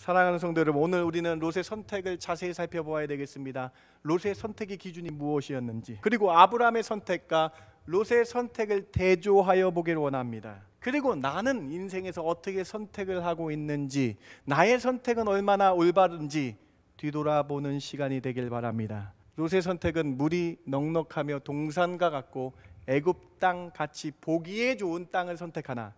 사랑하는 성도 여러분, 오늘 우리는 롯의 선택을 자세히 살펴보아야 되겠습니다. 롯의 선택의 기준이 무엇이었는지, 그리고 아브라함의 선택과 롯의 선택을 대조하여 보기를 원합니다. 그리고 나는 인생에서 어떻게 선택을 하고 있는지, 나의 선택은 얼마나 올바른지 뒤돌아보는 시간이 되길 바랍니다. 롯의 선택은 물이 넉넉하며 동산과 같고 애굽 땅 같이 보기에 좋은 땅을 선택하나,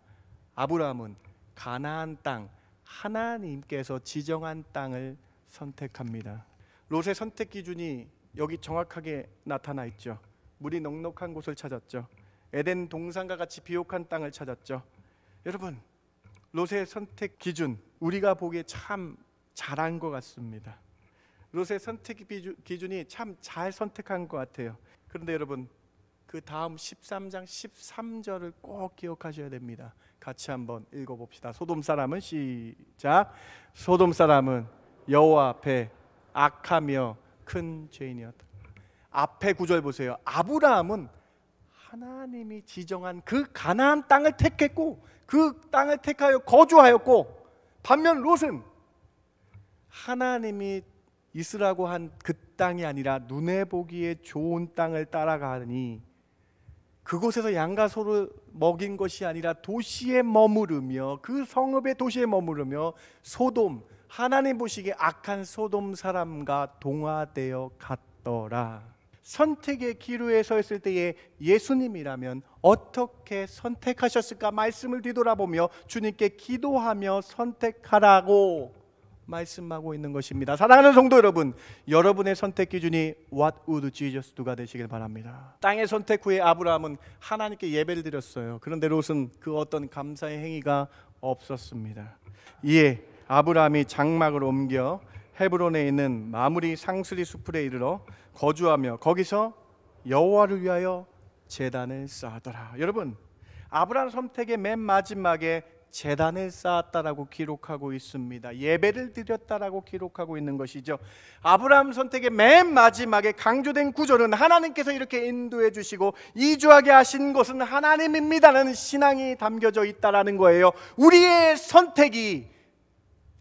아브라함은 가나안 땅, 하나님께서 지정한 땅을 선택합니다. 롯의 선택 기준이 여기 정확하게 나타나 있죠. 물이 넉넉한 곳을 찾았죠. 에덴 동산과 같이 비옥한 땅을 찾았죠. 여러분, 롯의 선택 기준, 우리가 보기에 참 잘한 것 같습니다. 롯의 선택 기준이 참 잘 선택한 것 같아요. 그런데 여러분, 그 다음 13장 13절을 꼭 기억하셔야 됩니다. 같이 한번 읽어봅시다. 소돔 사람은 시작. 소돔 사람은 여호와 앞에 악하며 큰 죄인이었다. 앞에 구절 보세요. 아브라함은 하나님이 지정한 그 가나안 땅을 택했고 그 땅을 택하여 거주하였고, 반면 롯은 하나님이 있으라고 한 그 땅이 아니라 눈에 보기에 좋은 땅을 따라가니, 그곳에서 양과 소를 먹인 것이 아니라 도시에 머무르며, 그 성읍의 도시에 머무르며 소돔, 하나님 보시기에 악한 소돔 사람과 동화되어 갔더라. 선택의 기로에 서 있을 때에 예수님이라면 어떻게 선택하셨을까? 말씀을 뒤돌아보며 주님께 기도하며 선택하라고 말씀하고 있는 것입니다. 사랑하는 성도 여러분, 여러분의 선택 기준이 What would Jesus do가 되시길 바랍니다. 땅의 선택 후에 아브라함은 하나님께 예배를 드렸어요. 그런데 롯은 그 어떤 감사의 행위가 없었습니다. 이에 아브라함이 장막을 옮겨 헤브론에 있는 마므리 상수리 수풀에 이르러 거주하며 거기서 여호와를 위하여 제단을 쌓았더라. 여러분, 아브라함 선택의 맨 마지막에 제단을 쌓았다라고 기록하고 있습니다. 예배를 드렸다라고 기록하고 있는 것이죠. 아브라함 선택의 맨 마지막에 강조된 구절은 하나님께서 이렇게 인도해 주시고 이주하게 하신 것은 하나님입니다라는 신앙이 담겨져 있다라는 거예요. 우리의 선택이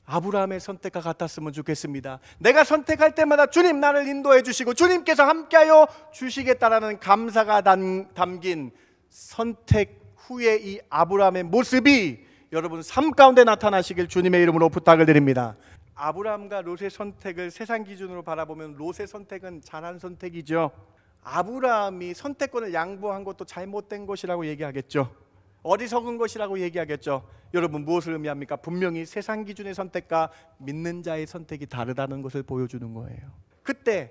아브라함의 선택과 같았으면 좋겠습니다. 내가 선택할 때마다 주님 나를 인도해 주시고 주님께서 함께하여 주시겠다라는 감사가 담긴 선택 후에 이 아브라함의 모습이 여러분 삶 가운데 나타나시길 주님의 이름으로 부탁을 드립니다. 아브라함과 롯의 선택을 세상 기준으로 바라보면 롯의 선택은 잘한 선택이죠. 아브라함이 선택권을 양보한 것도 잘못된 것이라고 얘기하겠죠. 어리석은 것이라고 얘기하겠죠. 여러분, 무엇을 의미합니까? 분명히 세상 기준의 선택과 믿는 자의 선택이 다르다는 것을 보여주는 거예요. 그때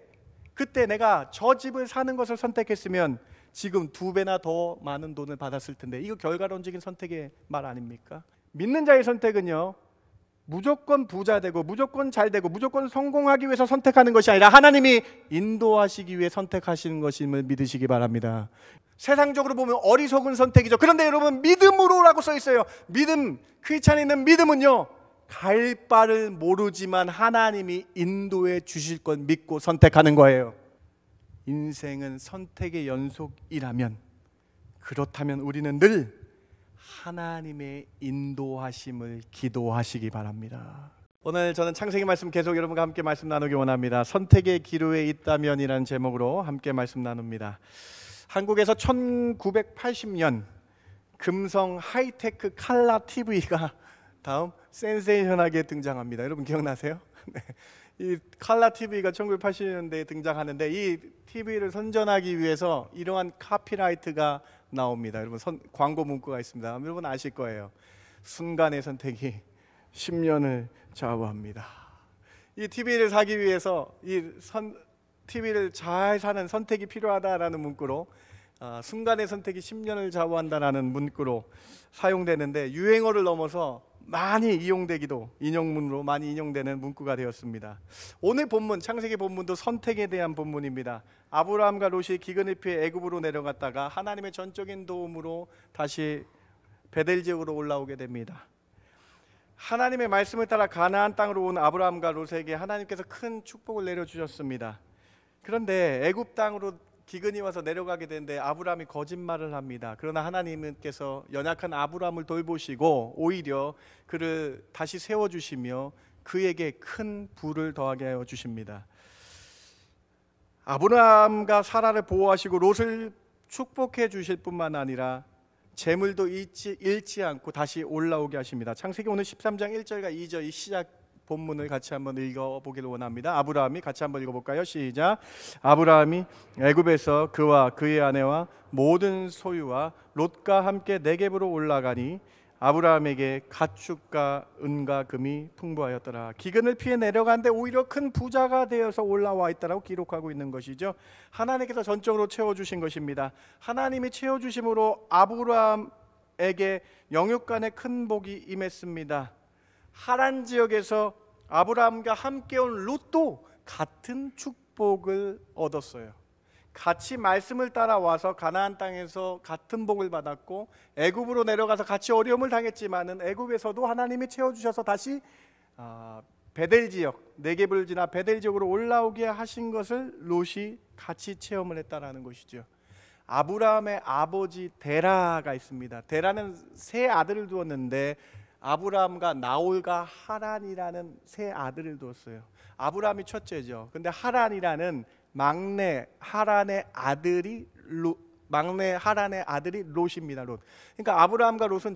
내가 저 집을 사는 것을 선택했으면 지금 2배나 더 많은 돈을 받았을 텐데, 이거 결과론적인 선택의 말 아닙니까? 믿는 자의 선택은요, 무조건 부자 되고 무조건 잘 되고 무조건 성공하기 위해서 선택하는 것이 아니라 하나님이 인도하시기 위해 선택하시는 것임을 믿으시기 바랍니다. 세상적으로 보면 어리석은 선택이죠. 그런데 여러분, 믿음으로라고 써 있어요. 믿음, 크리스찬인은 믿음은요, 갈 바를 모르지만 하나님이 인도해 주실 것 믿고 선택하는 거예요. 인생은 선택의 연속이라면, 그렇다면 우리는 늘 하나님의 인도하심을 기도하시기 바랍니다. 오늘 저는 창세기 말씀 계속 여러분과 함께 말씀 나누기 원합니다. 선택의 기로에 있다면이라는 제목으로 함께 말씀 나눕니다. 한국에서 1980년 금성 하이테크 칼라 TV가 다음 센세이션하게 등장합니다. 여러분 기억나세요? 네. 이 칼라 TV가 1980년대에 등장하는데, 이 TV를 선전하기 위해서 이러한 카피라이트가 나옵니다. 여러분, 광고 문구가 있습니다. 여러분 아실 거예요. 순간의 선택이 10년을 좌우합니다. 이 TV를 사기 위해서 TV를 잘 사는 선택이 필요하다라는 문구로, 순간의 선택이 10년을 좌우한다라는 문구로 사용되는데, 유행어를 넘어서 많이 이용되기도, 인용문으로 많이 인용되는 문구가 되었습니다. 오늘 본문, 창세기 본문도 선택에 대한 본문입니다. 아브라함과 롯이 기근을 피해 애굽으로 내려갔다가 하나님의 전적인 도움으로 다시 베델 지역으로 올라오게 됩니다. 하나님의 말씀을 따라 가나안 땅으로 온 아브라함과 롯에게 하나님께서 큰 축복을 내려주셨습니다. 그런데 애굽 땅으로 기근이 와서 내려가게 되는데 아브라함이 거짓말을 합니다. 그러나 하나님께서 연약한 아브라함을 돌보시고 오히려 그를 다시 세워주시며 그에게 큰 부를 더하게 하여 주십니다. 아브라함과 사라를 보호하시고 롯을 축복해 주실 뿐만 아니라 재물도 잃지 않고 다시 올라오게 하십니다. 창세기 오늘 13장 1절과 2절 이 시작 본문을 같이 한번 읽어보기를 원합니다. 아브라함이 같이 한번 읽어볼까요? 시작. 아브라함이 애굽에서 그와 그의 아내와 모든 소유와 롯과 함께 네겝으로 올라가니 아브라함에게 가축과 은과 금이 풍부하였더라. 기근을 피해 내려가는데 오히려 큰 부자가 되어서 올라와 있다라고 기록하고 있는 것이죠. 하나님께서 전적으로 채워주신 것입니다. 하나님이 채워주심으로 아브라함에게 영육간의 큰 복이 임했습니다. 하란 지역에서 아브라함과 함께 온 롯도 같은 축복을 얻었어요. 같이 말씀을 따라와서 가나안 땅에서 같은 복을 받았고, 애굽으로 내려가서 같이 어려움을 당했지만은 애굽에서도 하나님이 채워주셔서 다시 베델 지역, 네겝을 지나 베델 지역으로 올라오게 하신 것을 롯이 같이 체험을 했다라는 것이죠. 아브라함의 아버지 데라가 있습니다. 데라는 세 아들을 두었는데 아브라함과 나홀과 하란이라는 세 아들을 두었어요. 아브라함이 첫째죠. 근데 하란이라는 막내 하란의 아들이 롯입니다. 롯. 그러니까 아브라함과 롯은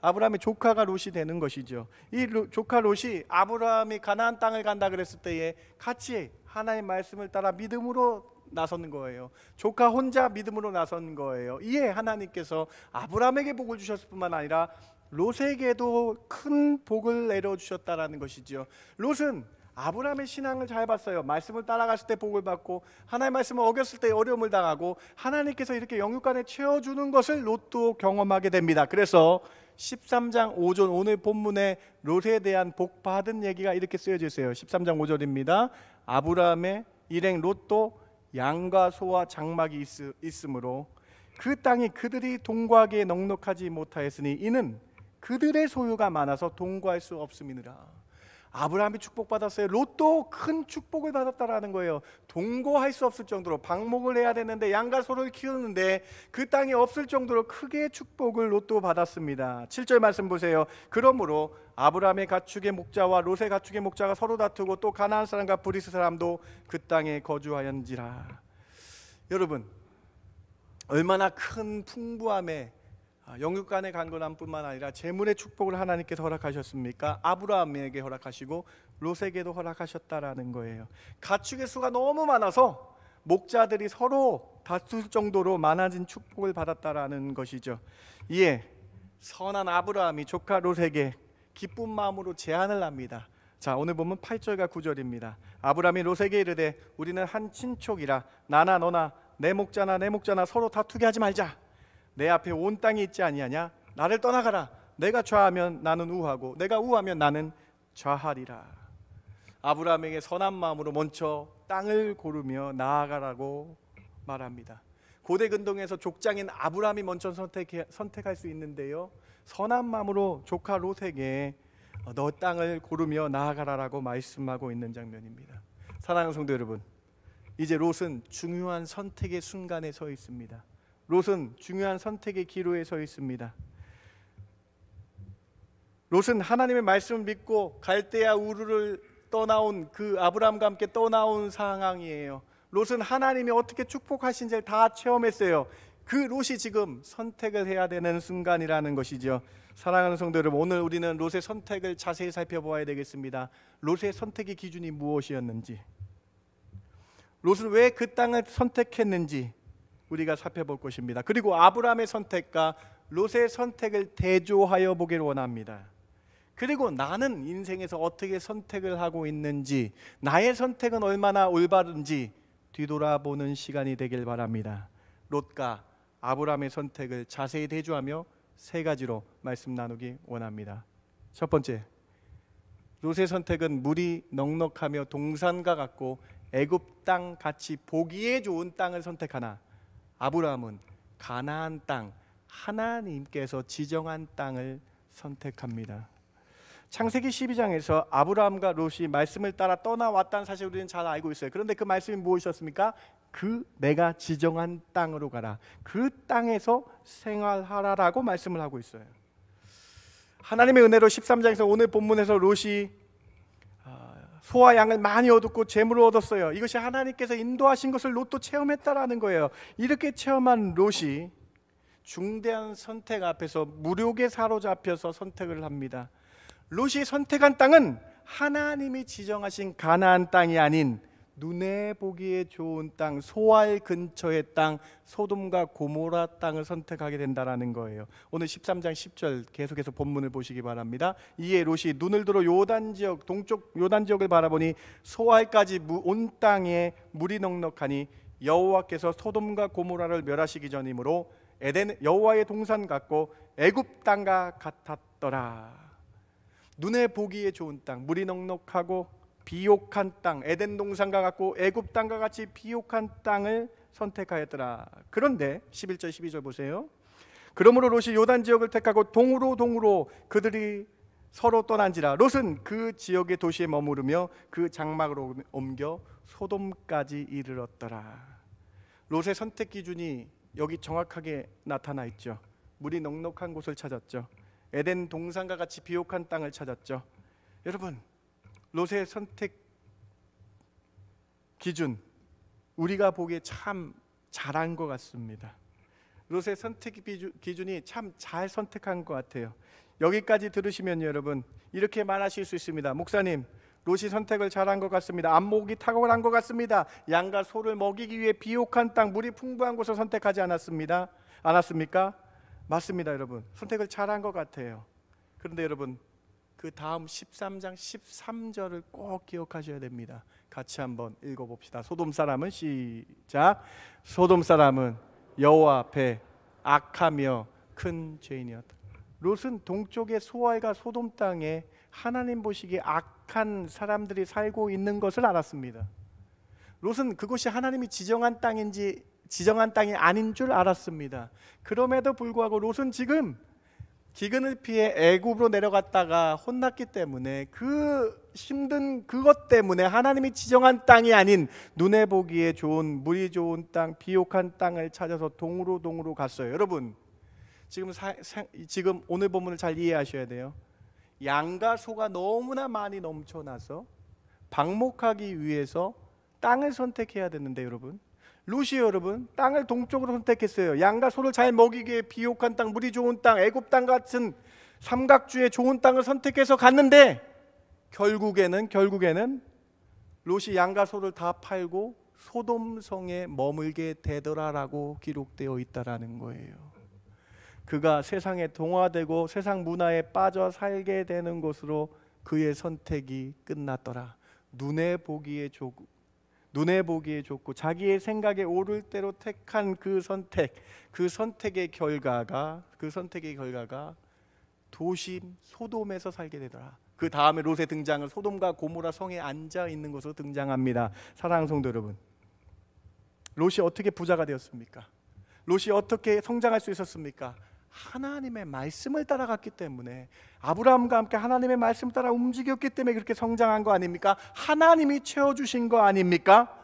아브라함의 조카가 롯이 되는 것이죠. 이 조카 롯이 아브라함이 가나안 땅을 간다 그랬을 때에 같이 하나님 말씀을 따라 믿음으로 나선 거예요. 조카 혼자 믿음으로 나선 거예요. 이에 하나님께서 아브라함에게 복을 주셨을 뿐만 아니라 롯에게도 큰 복을 내려주셨다라는 것이죠. 롯은 아브라함의 신앙을 잘 봤어요. 말씀을 따라갔을 때 복을 받고, 하나님의 말씀을 어겼을 때 어려움을 당하고, 하나님께서 이렇게 영육간에 채워주는 것을 롯도 경험하게 됩니다. 그래서 13장 5절 오늘 본문에 롯에 대한 복 받은 얘기가 이렇게 쓰여져 있어요. 13장 5절입니다. 아브라함의 일행 롯도 양과 소와 장막이 있으므로 그 땅이 그들이 동거하기에 넉넉하지 못하였으니 이는 그들의 소유가 많아서 동거할 수 없음이니라. 아브라함이 축복받았어요. 롯도 큰 축복을 받았다라는 거예요. 동거할 수 없을 정도로 방목을 해야 되는데 양과 소를 키우는데 그 땅이 없을 정도로 크게 축복을 롯도 받았습니다. 7절 말씀 보세요. 그러므로 아브라함의 가축의 목자와 롯의 가축의 목자가 서로 다투고 또 가나안 사람과 브리스 사람도 그 땅에 거주하였는지라. 여러분, 얼마나 큰 풍부함에 영육간의 강건함뿐만 아니라 재물의 축복을 하나님께서 허락하셨습니까? 아브라함에게 허락하시고 롯에게도 허락하셨다라는 거예요. 가축의 수가 너무 많아서 목자들이 서로 다툴 정도로 많아진 축복을 받았다라는 것이죠. 이에 선한 아브라함이 조카 롯에게 기쁜 마음으로 제안을 합니다. 자, 오늘 보면 8절과 9절입니다. 아브라함이 롯에게 이르되 우리는 한 친족이라 나나 너나 내 목자나 서로 다투게 하지 말자. 내 앞에 온 땅이 있지 아니하냐? 나를 떠나가라. 내가 좌하면 나는 우하고 내가 우하면 나는 좌하리라. 아브라함에게 선한 마음으로 먼저 땅을 고르며 나아가라고 말합니다. 고대 근동에서 족장인 아브라함이 먼저 선택할 수 있는데요, 선한 마음으로 조카 롯에게 너 땅을 고르며 나아가라라고 말씀하고 있는 장면입니다. 사랑하는 성도 여러분, 이제 롯은 중요한 선택의 순간에 서 있습니다. 롯은 중요한 선택의 기로에 서 있습니다. 롯은 하나님의 말씀을 믿고 갈대아 우르를 떠나온 그 아브라함과 함께 떠나온 상황이에요. 롯은 하나님이 어떻게 축복하신지를 다 체험했어요. 그 롯이 지금 선택을 해야 되는 순간이라는 것이죠. 사랑하는 성도 여러분, 오늘 우리는 롯의 선택을 자세히 살펴보아야 되겠습니다. 롯의 선택의 기준이 무엇이었는지, 롯은 왜 그 땅을 선택했는지 우리가 살펴볼 것입니다. 그리고 아브라함의 선택과 롯의 선택을 대조하여 보기를 원합니다. 그리고 나는 인생에서 어떻게 선택을 하고 있는지, 나의 선택은 얼마나 올바른지 뒤돌아보는 시간이 되길 바랍니다. 롯과 아브라함의 선택을 자세히 대조하며 세 가지로 말씀 나누기 원합니다. 첫 번째, 롯의 선택은 물이 넉넉하며 동산과 같고 애굽 땅 같이 보기에 좋은 땅을 선택하나 아브라함은 가나안 땅, 하나님께서 지정한 땅을 선택합니다. 창세기 12장에서 아브라함과 롯이 말씀을 따라 떠나왔다는 사실 우리는 잘 알고 있어요. 그런데 그 말씀이 무엇이었습니까? 내가 지정한 땅으로 가라, 그 땅에서 생활하라라고 말씀을 하고 있어요. 하나님의 은혜로 13장에서 오늘 본문에서 롯이 소와 양을 많이 얻었고 재물을 얻었어요. 이것이 하나님께서 인도하신 것을 롯도 체험했다라는 거예요. 이렇게 체험한 롯이 중대한 선택 앞에서 무력에 사로잡혀서 선택을 합니다. 롯이 선택한 땅은 하나님이 지정하신 가나안 땅이 아닌 눈에 보기에 좋은 땅, 소알 근처의 땅, 소돔과 고모라 땅을 선택하게 된다라는 거예요. 오늘 13장 10절 계속해서 본문을 보시기 바랍니다. 이에 롯이 눈을 들어 요단 지역, 동쪽 요단 지역을 바라보니 소알까지 온 땅에 물이 넉넉하니 여호와께서 소돔과 고모라를 멸하시기 전이므로 에덴 여호와의 동산 같고 애굽 땅과 같았더라. 눈에 보기에 좋은 땅, 물이 넉넉하고 비옥한 땅, 에덴 동산과 같고 애굽 땅과 같이 비옥한 땅을 선택하였더라. 그런데 11절 12절 보세요. 그러므로 롯이 요단 지역을 택하고 동으로 그들이 서로 떠난지라. 롯은 그 지역의 도시에 머무르며 그 장막으로 옮겨 소돔까지 이르렀더라. 롯의 선택 기준이 여기 정확하게 나타나 있죠. 물이 넉넉한 곳을 찾았죠. 에덴 동산과 같이 비옥한 땅을 찾았죠. 여러분, 롯의 선택 기준, 우리가 보기에 참 잘한 것 같습니다. 롯의 선택 기준이 참 잘 선택한 것 같아요. 여기까지 들으시면 여러분 이렇게 말하실 수 있습니다. 목사님, 롯이 선택을 잘한 것 같습니다. 안목이 탁월한 것 같습니다. 양과 소를 먹이기 위해 비옥한 땅, 물이 풍부한 곳을 선택하지 않았습니까? 맞습니다, 여러분. 선택을 잘한 것 같아요. 그런데 여러분, 그 다음 13장 13절을 꼭 기억하셔야 됩니다. 같이 한번 읽어봅시다. 소돔 사람은 시작. 소돔 사람은 여호와 앞에 악하며 큰 죄인이었다. 롯은 동쪽의 소알과 소돔 땅에 하나님 보시기에 악한 사람들이 살고 있는 것을 알았습니다. 롯은 그곳이 하나님이 지정한 땅이 아닌 줄 알았습니다. 그럼에도 불구하고 롯은 지금 기근을 피해 애굽으로 내려갔다가 혼났기 때문에 그 힘든 그것 때문에 하나님이 지정한 땅이 아닌 눈에 보기에 좋은 물이 좋은 땅, 비옥한 땅을 찾아서 동으로 갔어요. 여러분, 지금 오늘 본문을 잘 이해하셔야 돼요. 양과 소가 너무나 많이 넘쳐나서 방목하기 위해서 땅을 선택해야 되는데 롯이 여러분 땅을 동쪽으로 선택했어요. 양과 소를 잘 먹이기에 비옥한 땅, 물이 좋은 땅, 애굽 땅 같은 삼각주의 좋은 땅을 선택해서 갔는데 결국에는 롯이 양과 소를 다 팔고 소돔성에 머물게 되더라라고 기록되어 있다라는 거예요. 그가 세상에 동화되고 세상 문화에 빠져 살게 되는 것으로 그의 선택이 끝났더라. 눈에 보기에 좋고 자기의 생각에 오를 대로 택한 그 선택의 결과가 도심 소돔에서 살게 되더라. 그 다음에 롯의 등장은 소돔과 고모라 성에 앉아 있는 것으로 등장합니다. 사랑하는 성도 여러분, 롯이 어떻게 부자가 되었습니까? 롯이 어떻게 성장할 수 있었습니까? 하나님의 말씀을 따라갔기 때문에, 아브라함과 함께 하나님의 말씀을 따라 움직였기 때문에 그렇게 성장한 거 아닙니까? 하나님이 채워주신 거 아닙니까?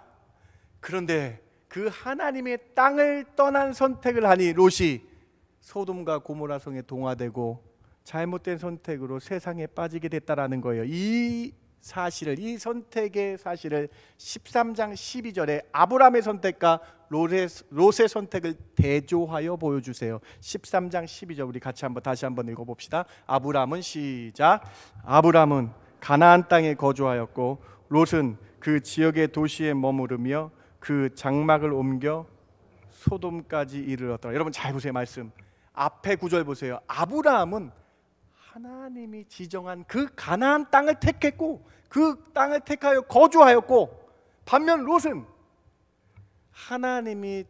그런데 그 하나님의 땅을 떠난 선택을 하니 롯이 소돔과 고모라 성에 동화되고 잘못된 선택으로 세상에 빠지게 됐다라는 거예요. 이 선택의 사실을 13장 12절에 아브라함의 선택과 롯의 선택을 대조하여 보여주세요. 13장 12절 우리 같이 다시 한번 읽어봅시다. 아브라함은 시작. 아브라함은 가나안 땅에 거주하였고 롯은 그 지역의 도시에 머무르며 그 장막을 옮겨 소돔까지 이르렀더라. 여러분 잘 보세요. 말씀 앞에 구절 보세요. 아브라함은 하나님이 지정한 그 가나안 땅을 택했고 그 땅을 택하여 거주하였고, 반면 롯은 하나님이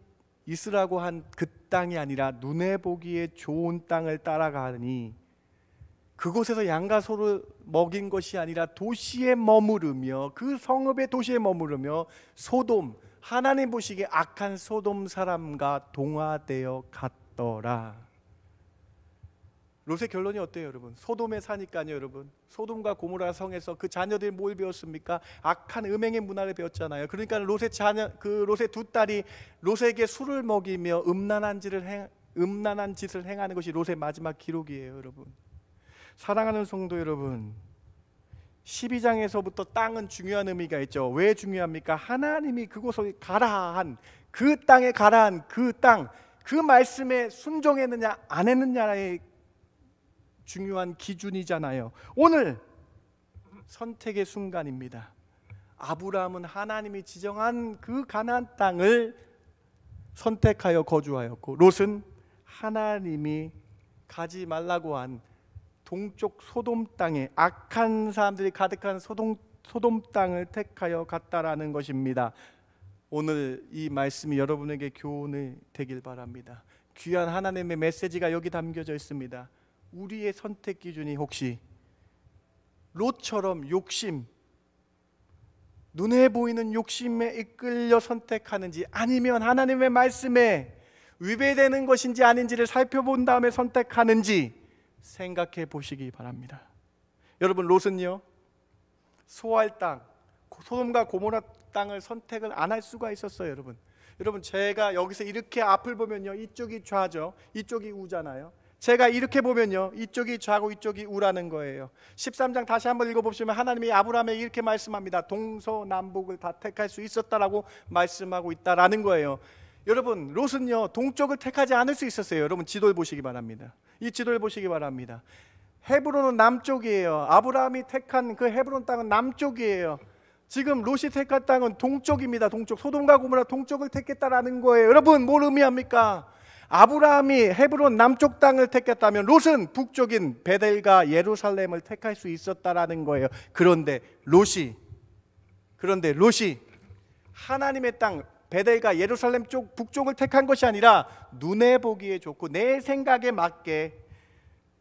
있으라고 한 그 땅이 아니라 눈에 보기에 좋은 땅을 따라가니 그곳에서 양과 소를 먹인 것이 아니라 도시에 머무르며 그 성읍의 도시에 머무르며 소돔, 하나님 보시기에 악한 소돔 사람과 동화되어 갔더라. 롯의 결론이 어때요, 여러분? 소돔에 사니까요, 여러분. 소돔과 고모라 성에서 그 자녀들이 뭘 배웠습니까? 악한 음행의 문화를 배웠잖아요. 그러니까 롯의 두 딸이 롯에게 술을 먹이며 음란한 짓을 행하는 것이 롯의 마지막 기록이에요, 여러분. 사랑하는 성도 여러분, 12장에서부터 땅은 중요한 의미가 있죠. 왜 중요합니까? 하나님이 그곳을 가라한 그 땅에 가라한 그 땅, 그 말씀에 순종했느냐 안 했느냐의 중요한 기준이잖아요. 오늘 선택의 순간입니다. 아브라함은 하나님이 지정한 그 가나안 땅을 선택하여 거주하였고, 롯은 하나님이 가지 말라고 한 동쪽 소돔 땅에, 악한 사람들이 가득한 소돔 땅을 택하여 갔다라는 것입니다. 오늘 이 말씀이 여러분에게 교훈이 되길 바랍니다. 귀한 하나님의 메시지가 여기 담겨져 있습니다. 우리의 선택 기준이 혹시 롯처럼 욕심, 눈에 보이는 욕심에 이끌려 선택하는지, 아니면 하나님의 말씀에 위배되는 것인지 아닌지를 살펴본 다음에 선택하는지 생각해 보시기 바랍니다. 여러분, 롯은요, 소할 땅, 소돔과 고모라 땅을 선택을 안 할 수가 있었어요. 여러분, 제가 여기서 이렇게 앞을 보면요, 이쪽이 좌죠, 이쪽이 우잖아요. 제가 이렇게 보면요, 이쪽이 좌고 이쪽이 우라는 거예요. 13장 다시 한번 읽어보시면 하나님이 아브라함에게 이렇게 말씀합니다. 동서남북을 다 택할 수 있었다라고 말씀하고 있다라는 거예요. 여러분, 롯은요, 동쪽을 택하지 않을 수 있었어요. 여러분, 지도를 보시기 바랍니다. 이 지도를 보시기 바랍니다. 헤브론은 남쪽이에요. 아브라함이 택한 그 헤브론 땅은 남쪽이에요. 지금 롯이 택한 땅은 동쪽입니다. 동쪽, 소돔과 고모라 동쪽을 택했다라는 거예요. 여러분, 뭘 의미합니까? 아브라함이 헤브론 남쪽 땅을 택했다면 롯은 북쪽인 베델과 예루살렘을 택할 수 있었다라는 거예요. 그런데 롯이 하나님의 땅 베델과 예루살렘 쪽 북쪽을 택한 것이 아니라 눈에 보기에 좋고 내 생각에 맞게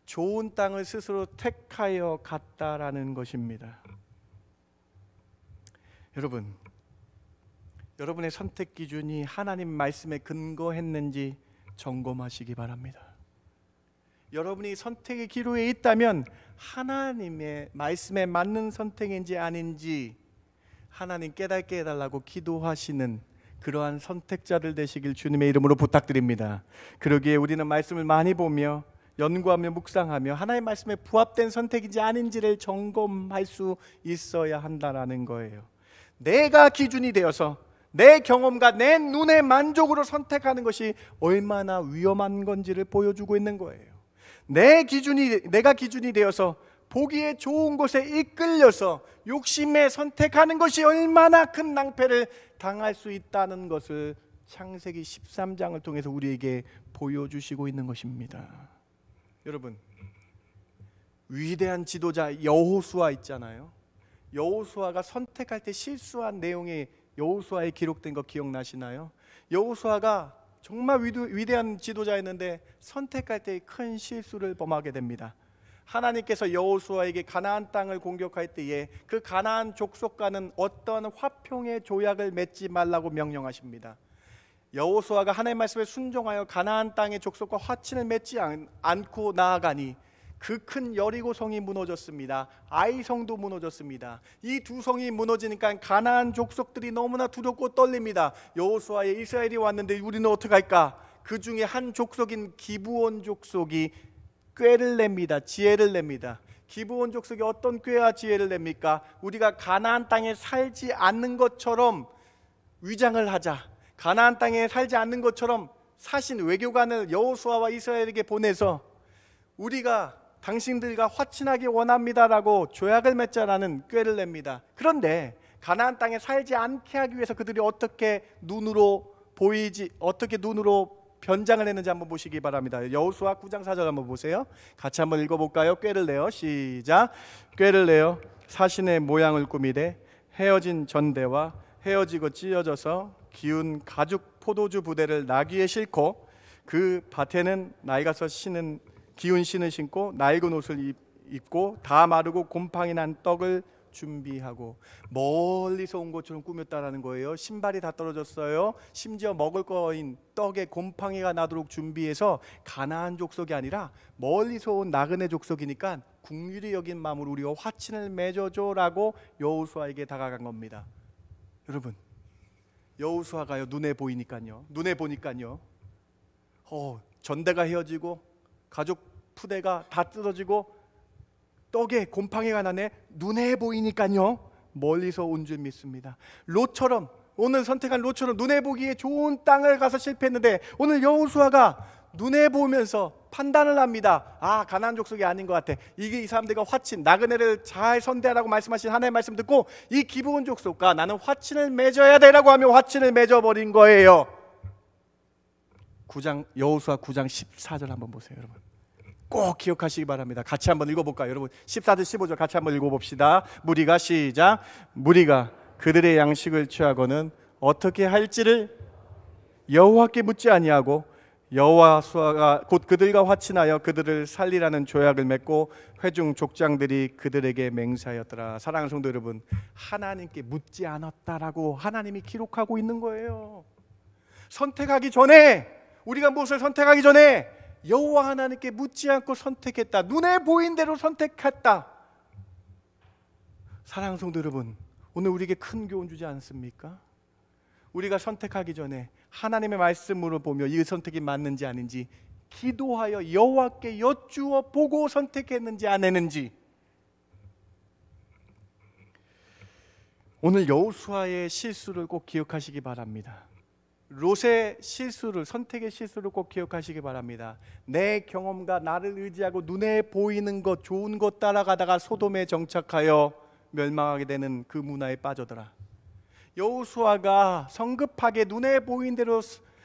좋은 땅을 스스로 택하여 갔다라는 것입니다. 여러분, 여러분의 선택 기준이 하나님 말씀에 근거했는지 점검하시기 바랍니다. 여러분이 선택의 기로에 있다면 하나님의 말씀에 맞는 선택인지 아닌지 하나님 깨닫게 해달라고 기도하시는 그러한 선택자들 되시길 주님의 이름으로 부탁드립니다. 그러기에 우리는 말씀을 많이 보며 연구하며 묵상하며 하나님의 말씀에 부합된 선택인지 아닌지를 점검할 수 있어야 한다는 거예요. 내가 기준이 되어서 내 경험과 내 눈의 만족으로 선택하는 것이 얼마나 위험한 건지를 보여주고 있는 거예요. 내가 기준이 되어서 보기에 좋은 곳에 이끌려서 욕심에 선택하는 것이 얼마나 큰 낭패를 당할 수 있다는 것을 창세기 13장을 통해서 우리에게 보여주시고 있는 것입니다. 여러분, 위대한 지도자 여호수아 있잖아요. 여호수아가 선택할 때 실수한 내용이 여호수아에 기록된 거 기억나시나요? 여호수아가 정말 위대한 지도자였는데 선택할 때 큰 실수를 범하게 됩니다. 하나님께서 여호수아에게 가나안 땅을 공격할 때에 그 가나안 족속과는 어떤 화평의 조약을 맺지 말라고 명령하십니다. 여호수아가 하나님의 말씀에 순종하여 가나안 땅의 족속과 화친을 맺지 않고 나아가니 그 큰 여리고 성이 무너졌습니다. 아이 성도 무너졌습니다. 이 두 성이 무너지니까 가나안 족속들이 너무나 두렵고 떨립니다. 여호수아에 이스라엘이 왔는데 우리는 어떡할까? 그 중에 한 족속인 기브온 족속이 꾀를 냅니다. 지혜를 냅니다. 기브온 족속이 어떤 꾀와 지혜를 냅니까? 우리가 가나안 땅에 살지 않는 것처럼 위장을 하자. 가나안 땅에 살지 않는 것처럼 사신 외교관을 여호수아와 이스라엘에게 보내서 우리가 당신들과 화친하기 원합니다라고 조약을 맺자라는 꾀를 냅니다. 그런데 가나안 땅에 살지 않게 하기 위해서 그들이 어떻게 눈으로 변장을 했는지 한번 보시기 바랍니다. 여호수아 9장 4절 한번 보세요. 같이 한번 읽어볼까요? 꾀를 내어 시작. 꾀를 내어 사신의 모양을 꾸미되 헤어진 전대와 헤어지고 찢어져서 기운 가죽 포도주 부대를 나귀에 싣고 그 밭에는 나이가서 기운 신을 신고 낡은 옷을 입고 다 마르고 곰팡이 난 떡을 준비하고, 멀리서 온 것처럼 꾸몄다라는 거예요. 신발이 다 떨어졌어요. 심지어 먹을 거인 떡에 곰팡이가 나도록 준비해서 가나안 족속이 아니라 멀리서 온 나그네 족속이니까 국률이 여긴 마음으로 우리가 화친을 맺어줘라고 여호수아에게 다가간 겁니다. 여러분, 여호수아가요, 눈에 보니까요 전대가 헤어지고 가죽 푸대가 다 뜯어지고 떡에 곰팡이가 나네. 눈에 보이니까요 멀리서 온 줄 믿습니다. 롯처럼, 오늘 선택한 롯처럼 눈에 보기에 좋은 땅을 가서 실패했는데 오늘 여호수아가 눈에 보면서 판단을 합니다. 아, 가나안 족속이 아닌 것 같아. 이게 이 사람들과 화친, 나그네를 잘 선대하라고 말씀하신 하나님의 말씀 듣고 이 기브온 족속과 나는 화친을 맺어야 되라고 하며 화친을 맺어버린 거예요. 여호수아 9장 14절 한번 보세요. 여러분 꼭 기억하시기 바랍니다. 같이 한번 읽어볼까요? 여러분 14절 15절 같이 한번 읽어봅시다. 무리가 시작. 무리가 그들의 양식을 취하고는 어떻게 할지를 여호와께 묻지 아니하고 여호수아가 곧 그들과 화친하여 그들을 살리라는 조약을 맺고 회중 족장들이 그들에게 맹세하였더라. 사랑하는 성도 여러분, 하나님께 묻지 않았다라고 하나님이 기록하고 있는 거예요. 선택하기 전에, 우리가 무엇을 선택하기 전에 여호와 하나님께 묻지 않고 선택했다. 눈에 보인 대로 선택했다. 사랑하는 성도 여러분, 오늘 우리에게 큰 교훈 주지 않습니까? 우리가 선택하기 전에 하나님의 말씀으로 보며 이 선택이 맞는지 아닌지 기도하여 여호와께 여쭈어 보고 선택했는지 안 했는지. 오늘 여호수아의 실수를 꼭 기억하시기 바랍니다. 롯의 실수를, 선택의 실수를 꼭 기억하시기 바랍니다. 내 경험과 나를 의지하고 눈에 보이는 것, 좋은 것 따라가다가 소돔에 정착하여 멸망하게 되는 그 문화에 빠져들어. 여호수아가 성급하게 눈에 보이는 대로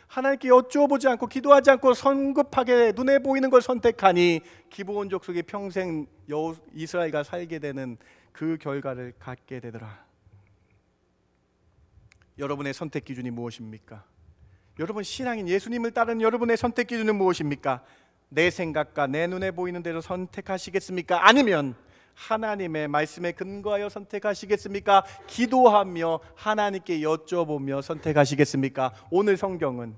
하나님께 여쭈어보지 않고 기도하지 않고 성급하게 눈에 보이는 걸 선택하니 기브온 족속이 평생 이스라엘과 살게 되는 그 결과를 갖게 되더라. 여러분의 선택 기준이 무엇입니까? 여러분 신앙인 예수님을 따르는 여러분의 선택 기준은 무엇입니까? 내 생각과 내 눈에 보이는 대로 선택하시겠습니까? 아니면 하나님의 말씀에 근거하여 선택하시겠습니까? 기도하며 하나님께 여쭤보며 선택하시겠습니까? 오늘 성경은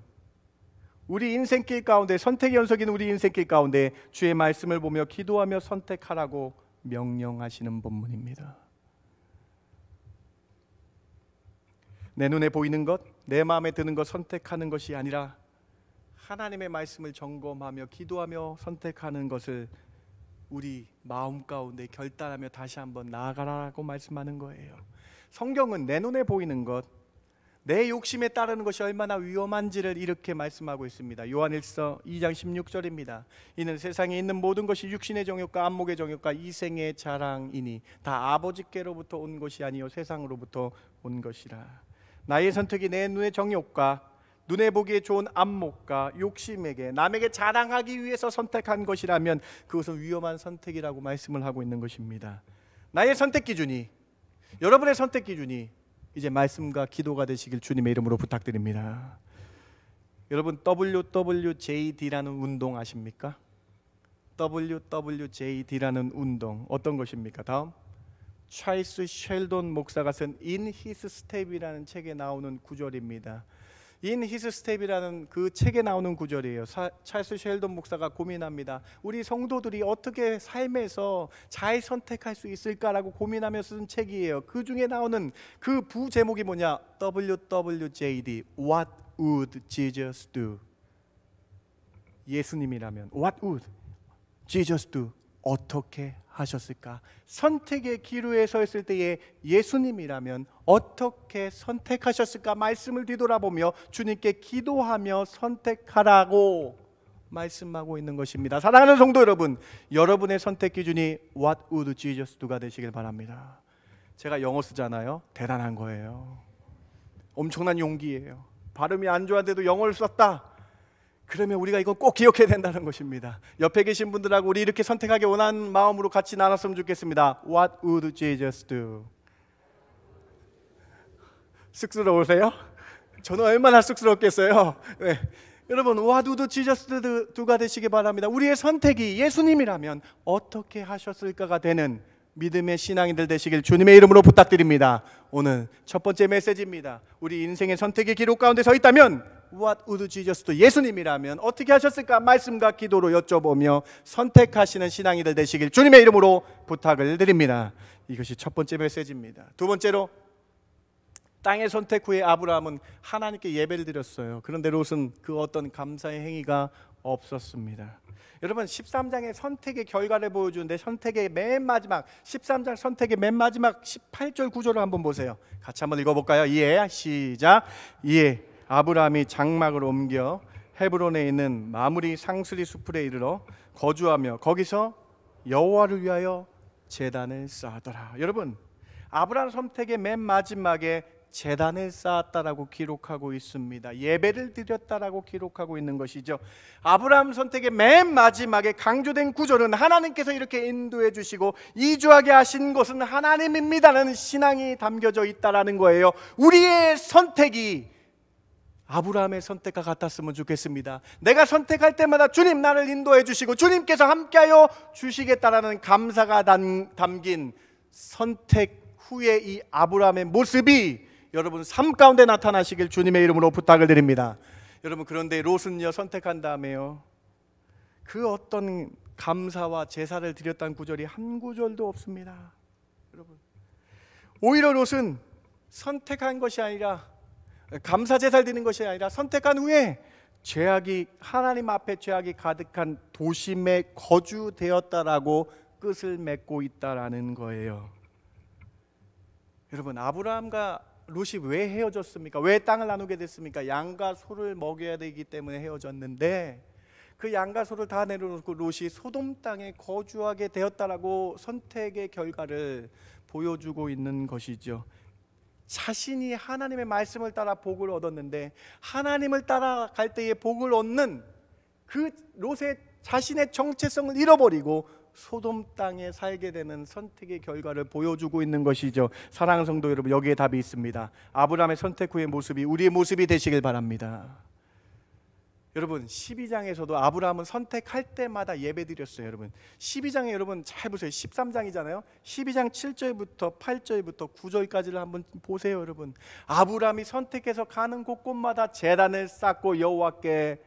우리 인생길 가운데, 선택의 연속인 우리 인생길 가운데 주의 말씀을 보며 기도하며 선택하라고 명령하시는 본문입니다. 내 눈에 보이는 것, 내 마음에 드는 것 선택하는 것이 아니라 하나님의 말씀을 점검하며 기도하며 선택하는 것을 우리 마음 가운데 결단하며 다시 한번 나아가라고 말씀하는 거예요. 성경은 내 눈에 보이는 것, 내 욕심에 따르는 것이 얼마나 위험한지를 이렇게 말씀하고 있습니다. 요한일서 2장 16절입니다. 이는 세상에 있는 모든 것이 육신의 정욕과 안목의 정욕과 이생의 자랑이니 다 아버지께로부터 온 것이 아니요 세상으로부터 온 것이라. 나의 선택이 내 눈의 정욕과 눈에 보기에 좋은 안목과 욕심에게, 남에게 자랑하기 위해서 선택한 것이라면 그것은 위험한 선택이라고 말씀을 하고 있는 것입니다. 나의 선택 기준이, 여러분의 선택 기준이 이제 말씀과 기도가 되시길 주님의 이름으로 부탁드립니다. 여러분 WWJD라는 운동 아십니까? WWJD라는 운동 어떤 것입니까? 다음 찰스 쉘돈 목사가 쓴 In His Step이라는 책에 나오는 구절입니다. In His Step이라는 그 책에 나오는 구절이에요. 찰스 쉘돈 목사가 고민합니다. 우리 성도들이 어떻게 삶에서 잘 선택할 수 있을까라고 고민하면서 쓴 책이에요. 그 중에 나오는 그 부제목이 뭐냐? WWJD What would Jesus do? 예수님이라면 What would Jesus do? 어떻게 하셨을까? 선택의 기로에 서 있을 때에 예수님이라면 어떻게 선택하셨을까? 말씀을 뒤돌아보며 주님께 기도하며 선택하라고 말씀하고 있는 것입니다. 사랑하는 성도 여러분, 여러분의 선택 기준이 What would Jesus do가 되시길 바랍니다. 제가 영어 쓰잖아요. 대단한 거예요. 엄청난 용기예요. 발음이 안 좋아도 영어를 썼다. 그러면 우리가 이거 꼭 기억해야 된다는 것입니다. 옆에 계신 분들하고 우리 이렇게 선택하기 원하는 마음으로 같이 나눴으면 좋겠습니다. What would Jesus do? 쑥스러우세요? 저는 얼마나 쑥스럽겠어요. 네. 여러분 What would Jesus do가 되시기 바랍니다. 우리의 선택이 예수님이라면 어떻게 하셨을까가 되는 믿음의 신앙인들 되시길 주님의 이름으로 부탁드립니다. 오늘 첫 번째 메시지입니다. 우리 인생의 선택의 기록 가운데 서 있다면 What would Jesus do? 예수님이라면 어떻게 하셨을까? 말씀과 기도로 여쭤보며 선택하시는 신앙인들 되시길 주님의 이름으로 부탁을 드립니다. 이것이 첫 번째 메시지입니다. 두 번째로 땅의 선택 후에 아브라함은 하나님께 예배를 드렸어요. 그런데 롯은 그 어떤 감사의 행위가 없었습니다. 여러분 13장의 선택의 결과를 보여주는데 선택의 맨 마지막 13장 선택의 맨 마지막 18절 구절을 한번 보세요. 같이 한번 읽어볼까요? 이에 시작. 이에 아브라함이 장막을 옮겨 헤브론에 있는 마므리 상수리 수풀에 이르러 거주하며 거기서 여호와를 위하여 제단을 쌓았더라. 여러분 아브라함 선택의 맨 마지막에 제단을 쌓았다라고 기록하고 있습니다. 예배를 드렸다라고 기록하고 있는 것이죠. 아브라함 선택의 맨 마지막에 강조된 구절은 하나님께서 이렇게 인도해 주시고 이주하게 하신 것은 하나님입니다라는 신앙이 담겨져 있다라는 거예요. 우리의 선택이 아브라함의 선택과 같았으면 좋겠습니다. 내가 선택할 때마다 주님 나를 인도해 주시고 주님께서 함께하여 주시겠다라는 감사가 담긴 선택 후에 이 아브라함의 모습이 여러분 삶 가운데 나타나시길 주님의 이름으로 부탁을 드립니다. 여러분 그런데 롯은요 선택한 다음에요 그 어떤 감사와 제사를 드렸다는 구절이 한 구절도 없습니다. 여러분 오히려 롯은 선택한 것이 아니라 감사 제사를 드리는 것이 아니라 선택한 후에 죄악이 하나님 앞에 죄악이 가득한 도심에 거주되었다라고 끝을 맺고 있다라는 거예요. 여러분 아브라함과 롯이 왜 헤어졌습니까? 왜 땅을 나누게 됐습니까? 양과 소를 먹여야 되기 때문에 헤어졌는데 그 양과 소를 다 내려놓고 롯이 소돔 땅에 거주하게 되었다라고 선택의 결과를 보여주고 있는 것이죠. 자신이 하나님의 말씀을 따라 복을 얻었는데 하나님을 따라갈 때에 복을 얻는 그 롯의 자신의 정체성을 잃어버리고 소돔 땅에 살게 되는 선택의 결과를 보여주고 있는 것이죠. 사랑하는 성도 여러분 여기에 답이 있습니다. 아브라함의 선택 후의 모습이 우리의 모습이 되시길 바랍니다. 여러분 12장에서도 아브라함은 선택할 때마다 예배드렸어요. 여러분 12장에 여러분 잘 보세요. 13장이잖아요. 12장 7절부터 8절부터 9절까지를 한번 보세요. 여러분 아브라함이 선택해서 가는 곳곳마다 제단을 쌓고 여호와께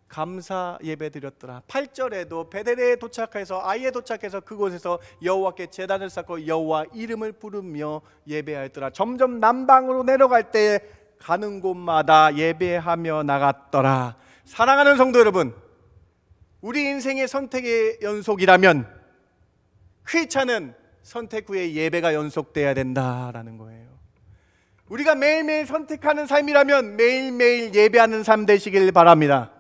감사 예배 드렸더라. 8절에도 베델에 도착해서 아이에 도착해서 그곳에서 여호와께 제단을 쌓고 여호와 이름을 부르며 예배하였더라. 점점 남방으로 내려갈 때 가는 곳마다 예배하며 나갔더라. 사랑하는 성도 여러분 우리 인생의 선택의 연속이라면 크리스찬은 선택 후에 예배가 연속돼야 된다라는 거예요. 우리가 매일매일 선택하는 삶이라면 매일매일 예배하는 삶 되시길 바랍니다.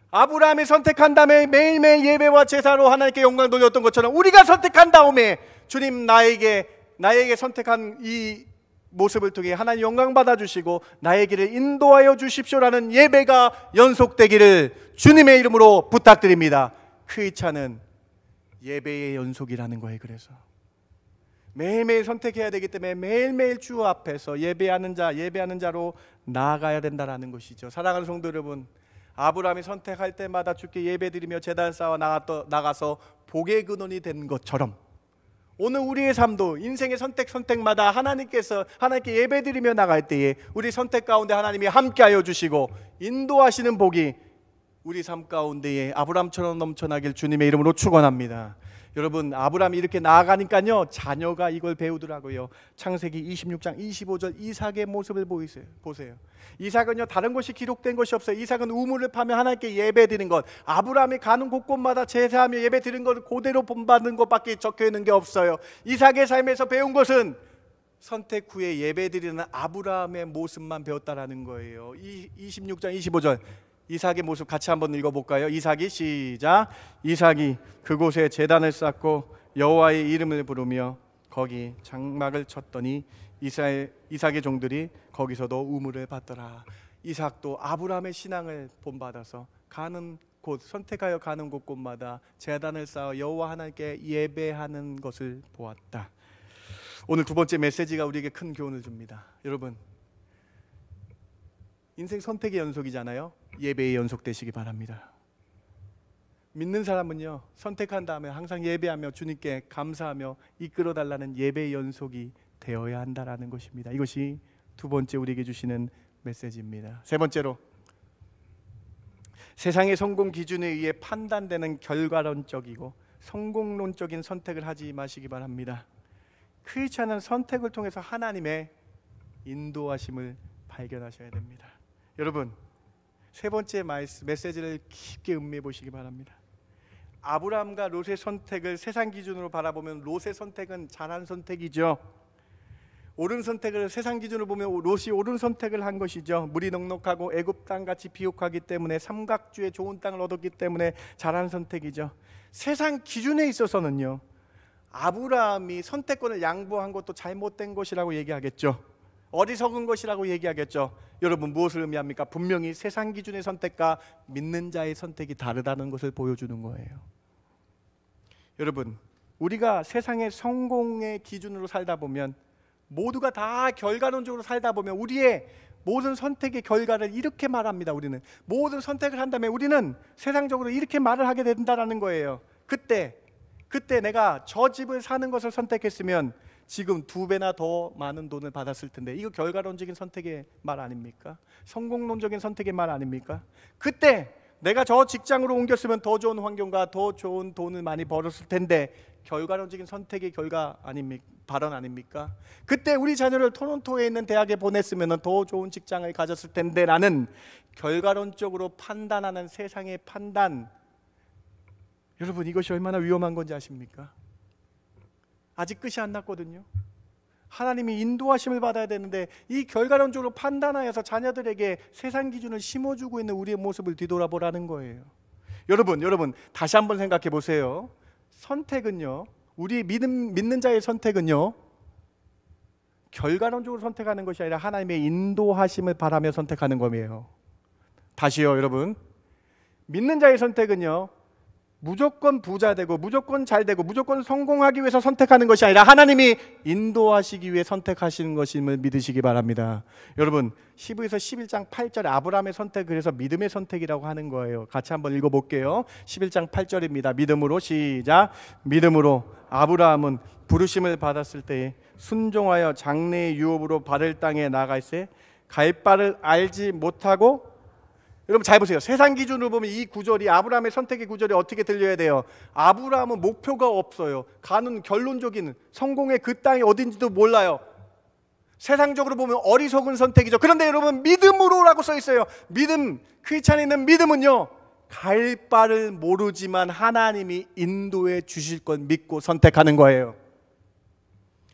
아브라함이 선택한 다음에 매일매일 예배와 제사로 하나님께 영광 돌렸던 것처럼 우리가 선택한 다음에 주님 나에게 선택한 이 모습을 통해 하나님 영광 받아주시고 나의 길을 인도하여 주십시오라는 예배가 연속되기를 주님의 이름으로 부탁드립니다. 크리스찬은 예배의 연속이라는 거예요. 그래서 매일매일 선택해야 되기 때문에 매일매일 주 앞에서 예배하는 자로 나아가야 된다는 것이죠. 사랑하는 성도 여러분 아브라함이 선택할 때마다 주께 예배드리며 제단 쌓아 나가서 복의 근원이 된 것처럼 오늘 우리의 삶도 인생의 선택마다 하나님께 예배드리며 나갈 때에 우리 선택 가운데 하나님이 함께하여 주시고 인도하시는 복이 우리 삶 가운데에 아브라함처럼 넘쳐나길 주님의 이름으로 축원합니다. 여러분 아브라함이 이렇게 나아가니까요 자녀가 이걸 배우더라고요. 창세기 26장 25절 이삭의 모습을 보세요. 이삭은요 다른 것이 기록된 것이 없어요. 이삭은 우물을 파며 하나님께 예배드리는 것, 아브라함이 가는 곳곳마다 제사하며 예배드리는 것 그대로 본받는 것밖에 적혀있는 게 없어요. 이삭의 삶에서 배운 것은 선택 후에 예배드리는 아브라함의 모습만 배웠다라는 거예요. 26장 25절 이삭의 모습 같이 한번 읽어볼까요? 이삭이 시작. 이삭이 그곳에 제단을 쌓고 여호와의 이름을 부르며 거기 장막을 쳤더니 이삭의 종들이 거기서도 우물을 받더라. 이삭도 아브라함의 신앙을 본받아서 가는 곳 선택하여 가는 곳곳마다 제단을 쌓아 여호와 하나님께 예배하는 것을 보았다. 오늘 두 번째 메시지가 우리에게 큰 교훈을 줍니다. 여러분 인생 선택의 연속이잖아요. 예배의 연속 되시기 바랍니다. 믿는 사람은요 선택한 다음에 항상 예배하며 주님께 감사하며 이끌어 달라는 예배의 연속이 되어야 한다라는 것입니다. 이것이 두 번째 우리에게 주시는 메시지입니다. 세 번째로 세상의 성공 기준에 의해 판단되는 결과론적이고 성공론적인 선택을 하지 마시기 바랍니다. 크리스찬은 선택을 통해서 하나님의 인도하심을 발견하셔야 됩니다. 여러분 세 번째 메시지를 깊게 음미해 보시기 바랍니다. 아브라함과 롯의 선택을 세상 기준으로 바라보면 롯의 선택은 잘한 선택이죠. 옳은 선택을 세상 기준으로 보면 롯이 옳은 선택을 한 것이죠. 물이 넉넉하고 애굽 땅같이 비옥하기 때문에 삼각주의 좋은 땅을 얻었기 때문에 잘한 선택이죠. 세상 기준에 있어서는요, 아브라함이 선택권을 양보한 것도 잘못된 것이라고 얘기하겠죠. 어리석은 것이라고 얘기하겠죠. 여러분, 무엇을 의미합니까? 분명히 세상 기준의 선택과 믿는 자의 선택이 다르다는 것을 보여주는 거예요. 여러분, 우리가 세상의 성공의 기준으로 살다 보면, 모두가 다 결과론적으로 살다 보면 우리의 모든 선택의 결과를 이렇게 말합니다. 우리는 모든 선택을 한다면 우리는 세상적으로 이렇게 말을 하게 된다는 거예요. 그때 내가 저 집을 사는 것을 선택했으면 지금 2배나 더 많은 돈을 받았을 텐데, 이거 결과론적인 선택의 말 아닙니까? 성공론적인 선택의 말 아닙니까? 그때 내가 저 직장으로 옮겼으면 더 좋은 환경과 더 좋은 돈을 많이 벌었을 텐데, 결과론적인 선택의 결과 아닙니까? 발언 아닙니까? 그때 우리 자녀를 토론토에 있는 대학에 보냈으면 더 좋은 직장을 가졌을 텐데 라는 결과론적으로 판단하는 세상의 판단, 여러분, 이것이 얼마나 위험한 건지 아십니까? 아직 끝이 안 났거든요. 하나님이 인도하심을 받아야 되는데 이 결과론적으로 판단하여서 자녀들에게 세상 기준을 심어주고 있는 우리의 모습을 뒤돌아보라는 거예요. 여러분 다시 한번 생각해 보세요. 선택은요, 우리 믿는 자의 선택은요, 결과론적으로 선택하는 것이 아니라 하나님의 인도하심을 바라며 선택하는 것이에요. 다시요, 여러분. 믿는 자의 선택은요, 무조건 부자 되고 무조건 잘 되고 무조건 성공하기 위해서 선택하는 것이 아니라 하나님이 인도하시기 위해 선택하시는 것임을 믿으시기 바랍니다. 여러분, 히브리서 11장 8절에 아브라함의 선택, 그래서 믿음의 선택이라고 하는 거예요. 같이 한번 읽어볼게요. 11장 8절입니다. 믿음으로, 시작. 믿음으로 아브라함은 부르심을 받았을 때에 순종하여 장래의 유업으로 받을 땅에 나아갈새 갈 바를 알지 못하고, 여러분 잘 보세요. 세상 기준으로 보면 이 구절이, 아브라함의 선택의 구절이 어떻게 들려야 돼요? 아브라함은 목표가 없어요. 가는 결론적인 성공의 그 땅이 어딘지도 몰라요. 세상적으로 보면 어리석은 선택이죠. 그런데 여러분, 믿음으로라고 써 있어요. 믿음, 크리스찬에 있는 믿음은요, 갈 바를 모르지만 하나님이 인도해 주실 것 믿고 선택하는 거예요.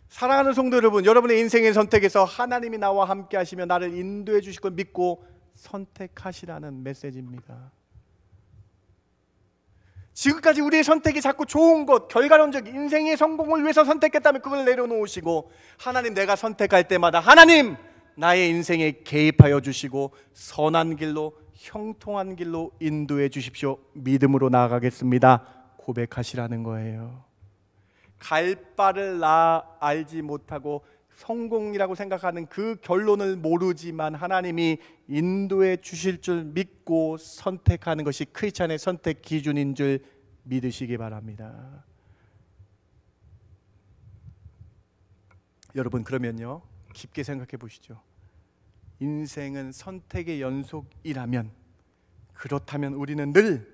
사랑하는 성도 여러분, 여러분의 인생의 선택에서 하나님이 나와 함께 하시며 나를 인도해 주실 것 믿고 선택하시라는 메시지입니다. 지금까지 우리의 선택이 자꾸 좋은 것, 결과론적 인생의 성공을 위해서 선택했다면 그걸 내려놓으시고, 하나님, 내가 선택할 때마다 하나님 나의 인생에 개입하여 주시고 선한 길로, 형통한 길로 인도해 주십시오. 믿음으로 나아가겠습니다. 고백하시라는 거예요. 갈 바를 알지 못하고 성공이라고 생각하는 그 결론을 모르지만 하나님이 인도해 주실 줄 믿고 선택하는 것이 크리스찬의 선택 기준인 줄 믿으시기 바랍니다. 여러분, 그러면요, 깊게 생각해 보시죠. 인생은 선택의 연속이라면, 그렇다면 우리는 늘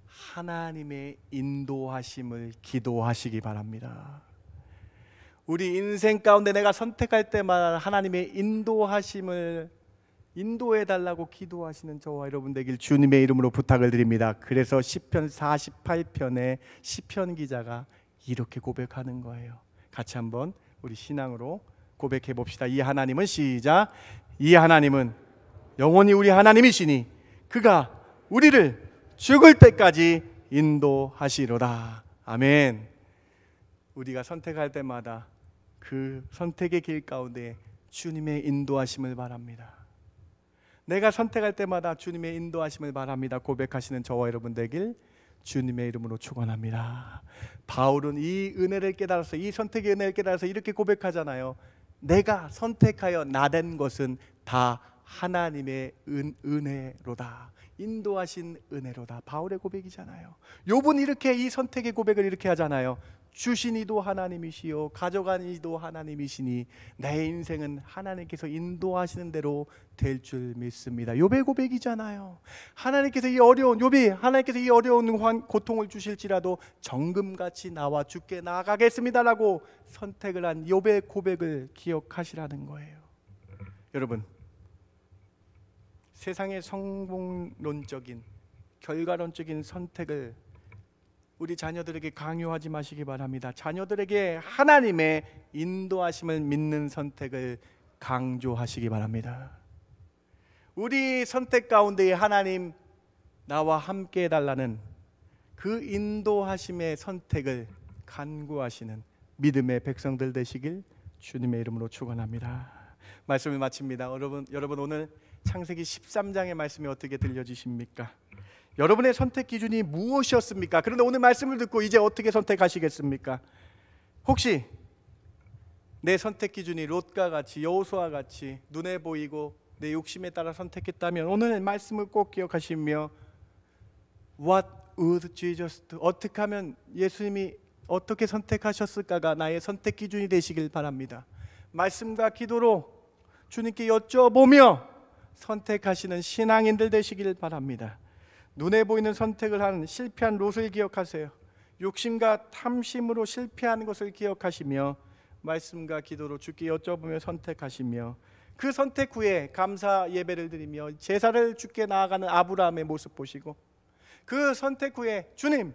하나님의 인도하심을 기도하시기 바랍니다. 우리 인생 가운데 내가 선택할 때마다 하나님의 인도하심을 인도해달라고 기도하시는 저와 여러분 되길 주님의 이름으로 부탁을 드립니다. 그래서 시편 48편에 시편 기자가 이렇게 고백하는 거예요. 같이 한번 우리 신앙으로 고백해 봅시다. 이 하나님은, 시작. 이 하나님은 영원히 우리 하나님이시니 그가 우리를 죽을 때까지 인도하시로다. 아멘. 우리가 선택할 때마다 그 선택의 길 가운데 주님의 인도하심을 바랍니다. 내가 선택할 때마다 주님의 인도하심을 바랍니다. 고백하시는 저와 여러분 되길 주님의 이름으로 축원합니다. 바울은 이 은혜를 깨달아서, 이 선택의 은혜를 깨달아서 이렇게 고백하잖아요. 내가 선택하여 나된 것은 다 하나님의 은혜로다. 인도하신 은혜로다. 바울의 고백이잖아요. 욥은 이렇게 이 선택의 고백을 이렇게 하잖아요. 주신 이도 하나님이시요 가져간 이도 하나님이시니 내 인생은 하나님께서 인도하시는 대로 될 줄 믿습니다. 욥의 고백이잖아요. 하나님께서 이 어려운 고통을 주실지라도 정금같이 나와 주께 나아가겠습니다라고 선택을 한 욥의 고백을 기억하시라는 거예요. 여러분, 세상의 성공론적인 결과론적인 선택을 우리 자녀들에게 강요하지 마시기 바랍니다. 자녀들에게 하나님의 인도하심을 믿는 선택을 강조하시기 바랍니다. 우리 선택 가운데에 하나님 나와 함께 해달라는 그 인도하심의 선택을 간구하시는 믿음의 백성들 되시길 주님의 이름으로 축원합니다. 말씀을 마칩니다. 여러분 오늘 창세기 13장의 말씀이 어떻게 들려지십니까? 여러분의 선택 기준이 무엇이었습니까? 그런데 오늘 말씀을 듣고 이제 어떻게 선택하시겠습니까? 혹시 내 선택 기준이 롯과 같이 여호수아와 같이 눈에 보이고 내 욕심에 따라 선택했다면 오늘 말씀을 꼭 기억하시며 What would Jesus do? 어떻게 하면 예수님이 어떻게 선택하셨을까가 나의 선택 기준이 되시길 바랍니다. 말씀과 기도로 주님께 여쭤보며 선택하시는 신앙인들 되시길 바랍니다. 눈에 보이는 선택을 한 실패한 롯을 기억하세요. 욕심과 탐심으로 실패한 것을 기억하시며 말씀과 기도로 주께 여쭤보며 선택하시며 그 선택 후에 감사 예배를 드리며 제사를 주께 나아가는 아브라함의 모습 보시고 그 선택 후에 주님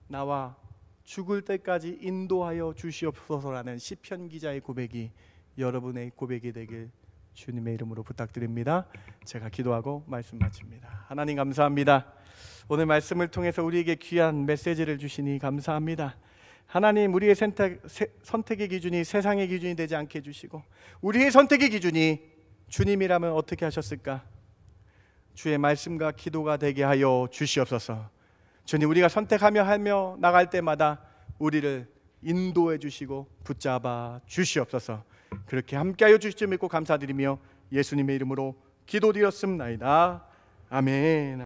나와 죽을 때까지 인도하여 주시옵소서라는 시편 기자의 고백이 여러분의 고백이 되길 주님의 이름으로 부탁드립니다. 제가 기도하고 말씀 마칩니다. 하나님 감사합니다. 오늘 말씀을 통해서 우리에게 귀한 메시지를 주시니 감사합니다. 하나님 우리의 선택의 기준이 세상의 기준이 되지 않게 해주시고 우리의 선택의 기준이 주님이라면 어떻게 하셨을까? 주의 말씀과 기도가 되게 하여 주시옵소서. 주님 우리가 선택하며 하며 나갈 때마다 우리를 인도해 주시고 붙잡아 주시옵소서. 그렇게 함께하여 주실 줄 믿고 감사드리며 예수님의 이름으로 기도드렸습니다. 아멘.